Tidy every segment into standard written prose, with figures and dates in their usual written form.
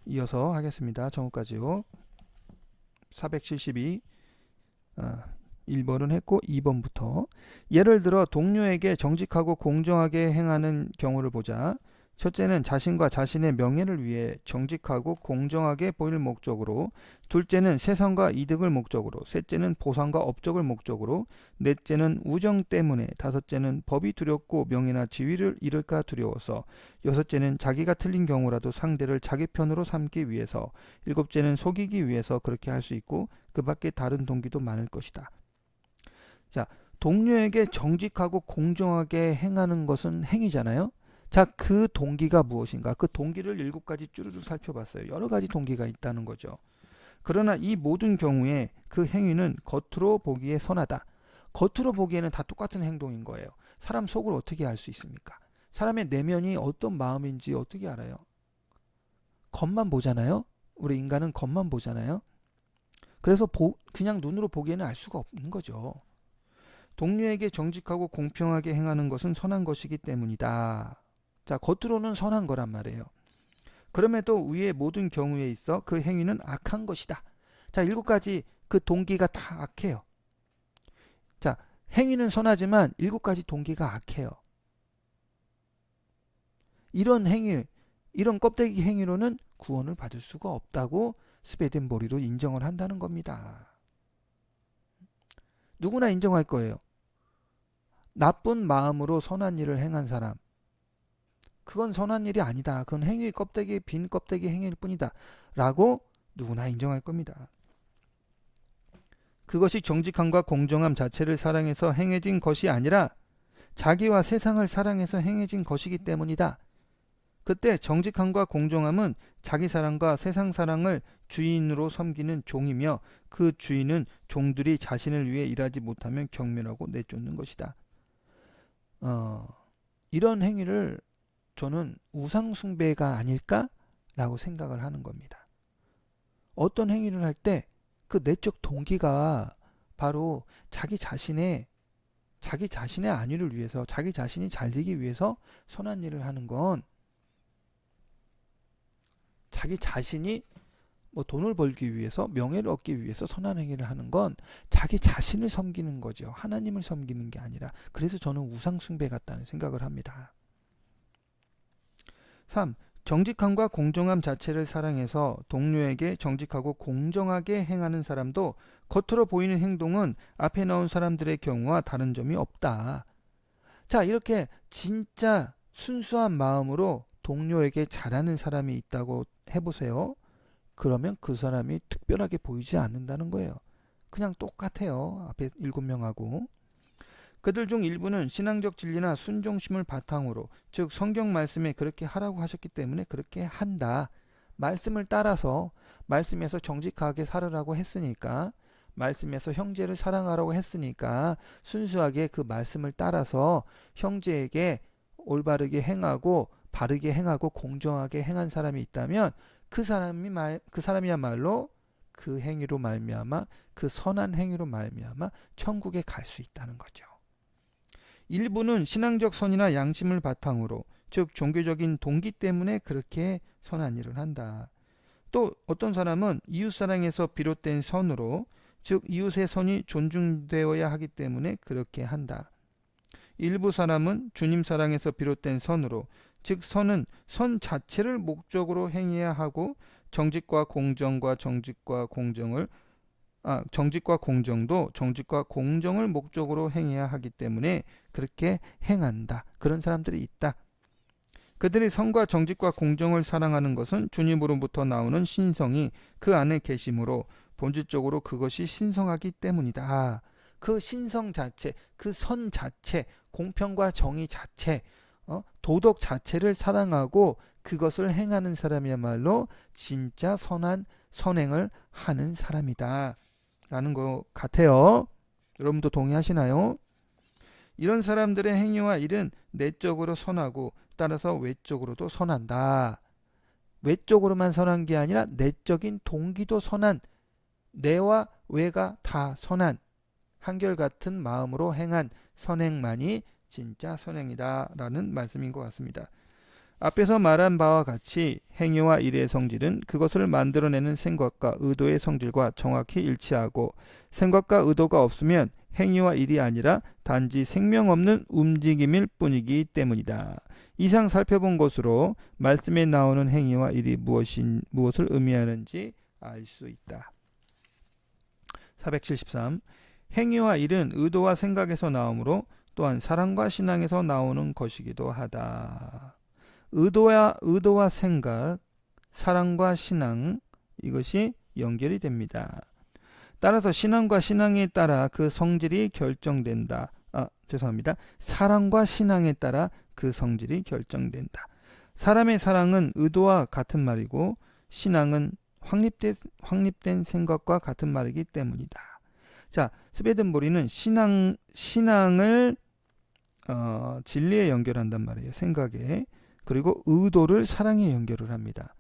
이어서 하겠습니다. 정오까지요. 472 1번은 했고 2번부터 예를 들어 동료에게 정직하고 공정하게 행하는 경우를 보자. 첫째는 자신과 자신의 명예를 위해 정직하고 공정하게 보일 목적으로, 둘째는 세상과 이득을 목적으로, 셋째는 보상과 업적을 목적으로, 넷째는 우정 때문에, 다섯째는 법이 두렵고 명예나 지위를 잃을까 두려워서, 여섯째는 자기가 틀린 경우라도 상대를 자기 편으로 삼기 위해서, 일곱째는 속이기 위해서 그렇게 할 수 있고 그 밖에 다른 동기도 많을 것이다. 자, 동료에게 정직하고 공정하게 행하는 것은 행위잖아요. 자, 그 동기가 무엇인가? 그 동기를 7가지 쭈루루 살펴봤어요. 여러 가지 동기가 있다는 거죠. 그러나 이 모든 경우에 그 행위는 겉으로 보기에 선하다. 겉으로 보기에는 다 똑같은 행동인 거예요. 사람 속을 어떻게 알 수 있습니까? 사람의 내면이 어떤 마음인지 어떻게 알아요? 겉만 보잖아요. 우리 인간은 겉만 보잖아요. 그래서 그냥 눈으로 보기에는 알 수가 없는 거죠. 동료에게 정직하고 공평하게 행하는 것은 선한 것이기 때문이다. 자, 겉으로는 선한 거란 말이에요. 그럼에도 위의 모든 경우에 있어 그 행위는 악한 것이다. 자, 7가지 그 동기가 다 악해요. 자, 행위는 선하지만 7가지 동기가 악해요. 이런 행위, 이런 껍데기 행위로는 구원을 받을 수가 없다고 스웨덴보리로 인정을 한다는 겁니다. 누구나 인정할 거예요. 나쁜 마음으로 선한 일을 행한 사람, 그건 선한 일이 아니다. 그건 행위 껍데기, 빈 껍데기 행위일 뿐이다. 라고 누구나 인정할 겁니다. 그것이 정직함과 공정함 자체를 사랑해서 행해진 것이 아니라 자기와 세상을 사랑해서 행해진 것이기 때문이다. 그때 정직함과 공정함은 자기 사랑과 세상 사랑을 주인으로 섬기는 종이며, 그 주인은 종들이 자신을 위해 일하지 못하면 경멸하고 내쫓는 것이다. 이런 행위를 저는 우상숭배가 아닐까라고 생각을 하는 겁니다. 어떤 행위를 할 때 그 내적 동기가 바로 자기 자신의 안위를 위해서, 자기 자신이 잘 되기 위해서 선한 일을 하는 건, 자기 자신이 뭐 돈을 벌기 위해서, 명예를 얻기 위해서 선한 행위를 하는 건 자기 자신을 섬기는 거죠. 하나님을 섬기는 게 아니라. 그래서 저는 우상숭배 같다는 생각을 합니다. 3. 정직함과 공정함 자체를 사랑해서 동료에게 정직하고 공정하게 행하는 사람도 겉으로 보이는 행동은 앞에 나온 사람들의 경우와 다른 점이 없다. 자, 이렇게 진짜 순수한 마음으로 동료에게 잘하는 사람이 있다고 해보세요. 그러면 그 사람이 특별하게 보이지 않는다는 거예요. 그냥 똑같아요. 앞에 7명하고. 그들 중 일부는 신앙적 진리나 순종심을 바탕으로, 즉 성경 말씀에 그렇게 하라고 하셨기 때문에 그렇게 한다. 말씀을 따라서, 말씀에서 정직하게 살으라고 했으니까, 말씀에서 형제를 사랑하라고 했으니까 순수하게 그 말씀을 따라서 형제에게 올바르게 행하고 바르게 행하고 공정하게 행한 사람이 있다면 그 사람이야말로 그 행위로 말미암아, 그 선한 행위로 말미암아 천국에 갈 수 있다는 거죠. 일부는 신앙적 선이나 양심을 바탕으로, 즉 종교적인 동기 때문에 그렇게 선한 일을 한다. 또 어떤 사람은 이웃사랑에서 비롯된 선으로, 즉 이웃의 선이 존중되어야 하기 때문에 그렇게 한다. 일부 사람은 주님 사랑에서 비롯된 선으로, 즉 선은 선 자체를 목적으로 행해야 하고, 정직과 공정도 정직과 공정을 목적으로 행해야 하기 때문에 그렇게 행한다. 그런 사람들이 있다. 그들이 선과 정직과 공정을 사랑하는 것은 주님으로부터 나오는 신성이 그 안에 계심으로 본질적으로 그것이 신성하기 때문이다. 그 신성 자체, 그 선 자체, 공평과 정의 자체, 도덕 자체를 사랑하고 그것을 행하는 사람이야말로 진짜 선한 선행을 하는 사람이다. 라는 것 같아요. 여러분도 동의하시나요? 이런 사람들의 행위와 일은 내적으로 선하고 따라서 외적으로도 선한다. 외적으로만 선한 게 아니라 내적인 동기도 선한, 내와 외가 다 선한, 한결같은 마음으로 행한 선행만이 진짜 선행이다 라는 말씀인 것 같습니다. 앞에서 말한 바와 같이 행위와 일의 성질은 그것을 만들어내는 생각과 의도의 성질과 정확히 일치하고, 생각과 의도가 없으면 행위와 일이 아니라 단지 생명 없는 움직임일 뿐이기 때문이다. 이상 살펴본 것으로 말씀에 나오는 행위와 일이 무엇을 의미하는지 알 수 있다. 473. 행위와 일은 의도와 생각에서 나오므로 또한 사랑과 신앙에서 나오는 것이기도 하다. 의도와 생각, 사랑과 신앙, 이것이 연결이 됩니다. 따라서 신앙과 신앙에 따라 그 성질이 결정된다. 죄송합니다. 사랑과 신앙에 따라 그 성질이 결정된다. 사람의 사랑은 의도와 같은 말이고 신앙은 확립된 생각과 같은 말이기 때문이다. 자, 스웨덴보리는 신앙을 진리에 연결한단 말이에요. 생각에. 그리고 의도를 사랑에 연결을 합니다.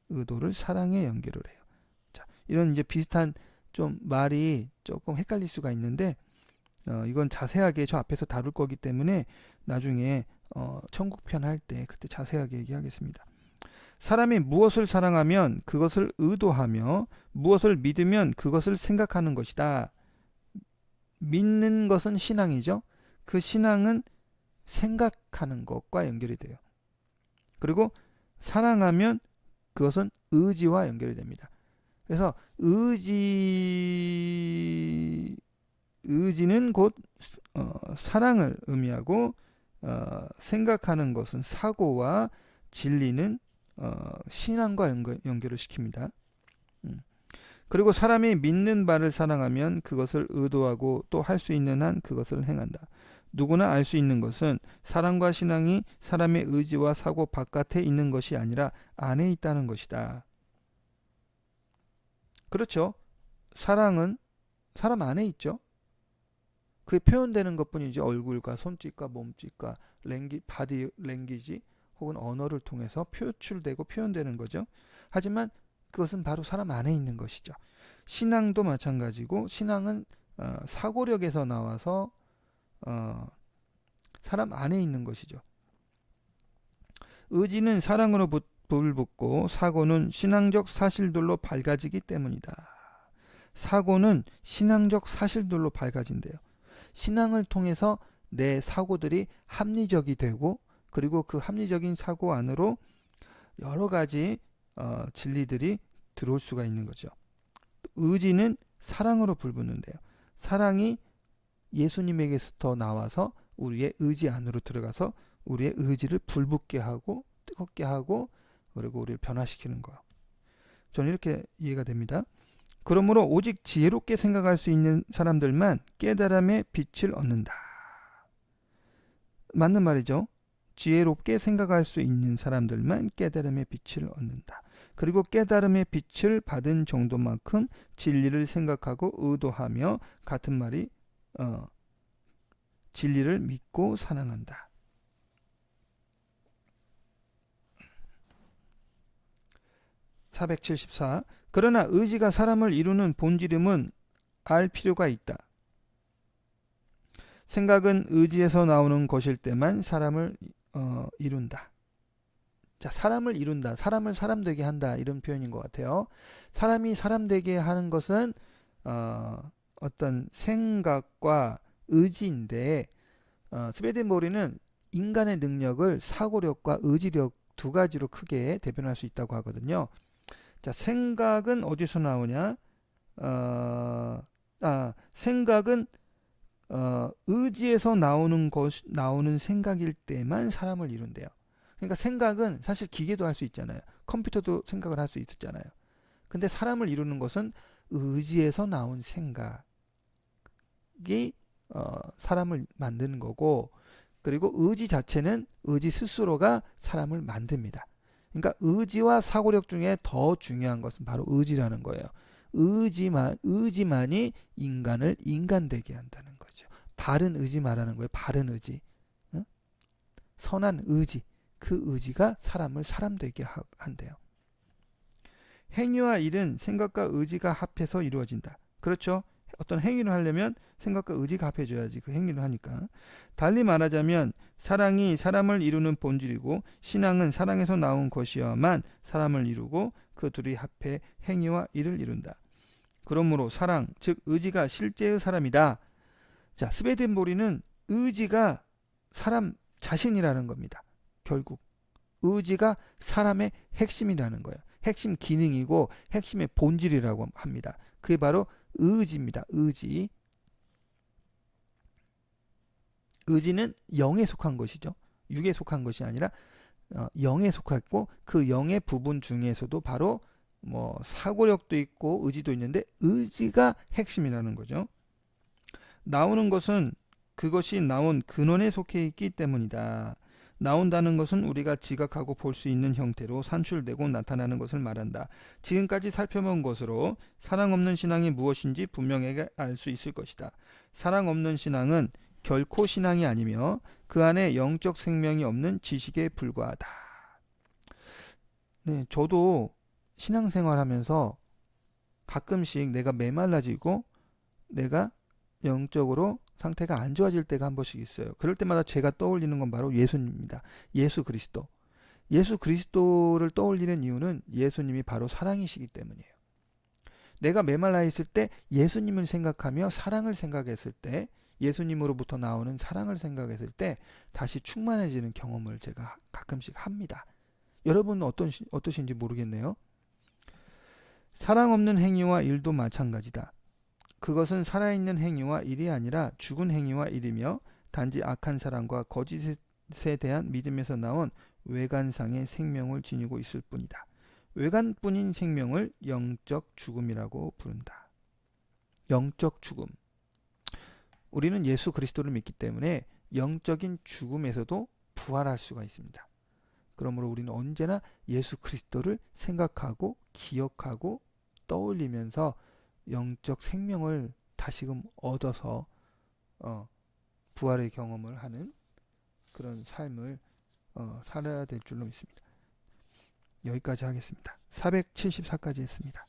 의도를 사랑에 연결을 해요. 자, 이런 이제 비슷한 좀 말이 조금 헷갈릴 수가 있는데 이건 자세하게 저 앞에서 다룰 거기 때문에 나중에 천국편 할 때 그때 자세하게 얘기하겠습니다. 사람이 무엇을 사랑하면 그것을 의도하며 무엇을 믿으면 그것을 생각하는 것이다. 믿는 것은 신앙이죠. 그 신앙은 생각하는 것과 연결이 돼요. 그리고 사랑하면 그것은 의지와 연결이 됩니다. 그래서 의지는 곧 사랑을 의미하고 생각하는 것은 사고와 진리는 신앙과 연결을 시킵니다. 그리고 사람이 믿는 바를 사랑하면 그것을 의도하고 또 할 수 있는 한 그것을 행한다. 누구나 알 수 있는 것은 사랑과 신앙이 사람의 의지와 사고 바깥에 있는 것이 아니라 안에 있다는 것이다. 그렇죠. 사랑은 사람 안에 있죠. 그게 표현되는 것뿐이지 얼굴과 손짓과 몸짓과 바디 랭귀지 혹은 언어를 통해서 표출되고 표현되는 거죠. 하지만 그것은 바로 사람 안에 있는 것이죠. 신앙도 마찬가지고 신앙은 사고력에서 나와서 사람 안에 있는 것이죠. 의지는 사랑으로 불을 붙고 사고는 신앙적 사실들로 밝아지기 때문이다. 사고는 신앙적 사실들로 밝아진대요. 신앙을 통해서 내 사고들이 합리적이 되고 그리고 그 합리적인 사고 안으로 여러 가지 진리들이 들어올 수가 있는 거죠. 의지는 사랑으로 불붙는데요. 사랑이 예수님에게서 나와서 우리의 의지 안으로 들어가서 우리의 의지를 불붙게 하고 뜨겁게 하고 그리고 우리를 변화시키는 거예요. 저는 이렇게 이해가 됩니다. 그러므로 오직 지혜롭게 생각할 수 있는 사람들만 깨달음의 빛을 얻는다. 맞는 말이죠. 지혜롭게 생각할 수 있는 사람들만 깨달음의 빛을 얻는다. 그리고 깨달음의 빛을 받은 정도만큼 진리를 생각하고 의도하며 같은 말이 진리를 믿고 사랑한다. (474) 그러나 의지가 사람을 이루는 본질임은 알 필요가 있다. 생각은 의지에서 나오는 것일 때만 사람을 이룬다. 자, 사람을 이룬다. 사람을 사람 되게 한다. 이런 표현인 것 같아요. 사람이 사람 되게 하는 것은 어떤 생각과 의지인데 스웨덴보리는 인간의 능력을 사고력과 의지력 두 가지로 크게 대변할 수 있다고 하거든요. 자, 생각은 어디서 나오냐? 생각은 의지에서 나오는 생각일 때만 사람을 이룬대요. 그러니까 생각은 사실 기계도 할 수 있잖아요. 컴퓨터도 생각을 할 수 있잖아요. 근데 사람을 이루는 것은 의지에서 나온 생각이 사람을 만드는 거고, 그리고 의지 자체는 의지 스스로가 사람을 만듭니다. 그러니까 의지와 사고력 중에 더 중요한 것은 바로 의지라는 거예요. 의지만이 인간을 인간되게 한다는 거죠. 바른 의지 말하는 거예요. 바른 의지. 선한 의지. 그 의지가 사람을 사람되게 한대요. 행위와 일은 생각과 의지가 합해서 이루어진다. 그렇죠? 어떤 행위를 하려면 생각과 의지가 합해져야지 그 행위를 하니까. 달리 말하자면 사랑이 사람을 이루는 본질이고 신앙은 사랑에서 나온 것이어야만 사람을 이루고 그 둘이 합해 행위와 일을 이룬다. 그러므로 사랑, 즉 의지가 실제의 사람이다. 자, 스웨덴보리는 의지가 사람 자신이라는 겁니다. 결국 의지가 사람의 핵심이라는 거예요. 핵심 기능이고 핵심의 본질이라고 합니다. 그게 바로 의지입니다. 의지. 의지는 영에 속한 것이죠. 육에 속한 것이 아니라 영에 속했고 그 영의 부분 중에서도 바로 뭐 사고력도 있고 의지도 있는데 의지가 핵심이라는 거죠. 나오는 것은 그것이 나온 근원에 속해 있기 때문이다. 나온다는 것은 우리가 지각하고 볼 수 있는 형태로 산출되고 나타나는 것을 말한다. 지금까지 살펴본 것으로 사랑 없는 신앙이 무엇인지 분명하게 알 수 있을 것이다. 사랑 없는 신앙은 결코 신앙이 아니며 그 안에 영적 생명이 없는 지식에 불과하다. 네, 저도 신앙생활하면서 가끔씩 내가 메말라지고 내가 영적으로 상태가 안 좋아질 때가 한 번씩 있어요. 그럴 때마다 제가 떠올리는 건 바로 예수님입니다. 예수 그리스도. 예수 그리스도를 떠올리는 이유는 예수님이 바로 사랑이시기 때문이에요. 내가 메말라 있을 때 예수님을 생각하며 사랑을 생각했을 때 예수님으로부터 나오는 사랑을 생각했을 때 다시 충만해지는 경험을 제가 가끔씩 합니다. 여러분은 어떠신지 모르겠네요. 사랑 없는 행위와 일도 마찬가지다. 그것은 살아있는 행위와 일이 아니라 죽은 행위와 일이며 단지 악한 사랑과 거짓에 대한 믿음에서 나온 외관상의 생명을 지니고 있을 뿐이다. 외관뿐인 생명을 영적 죽음이라고 부른다. 영적 죽음. 우리는 예수 그리스도를 믿기 때문에 영적인 죽음에서도 부활할 수가 있습니다. 그러므로 우리는 언제나 예수 그리스도를 생각하고 기억하고 떠올리면서 영적 생명을 다시금 얻어서 부활의 경험을 하는 그런 삶을 살아야 될 줄로 믿습니다. 여기까지 하겠습니다. 474까지 했습니다.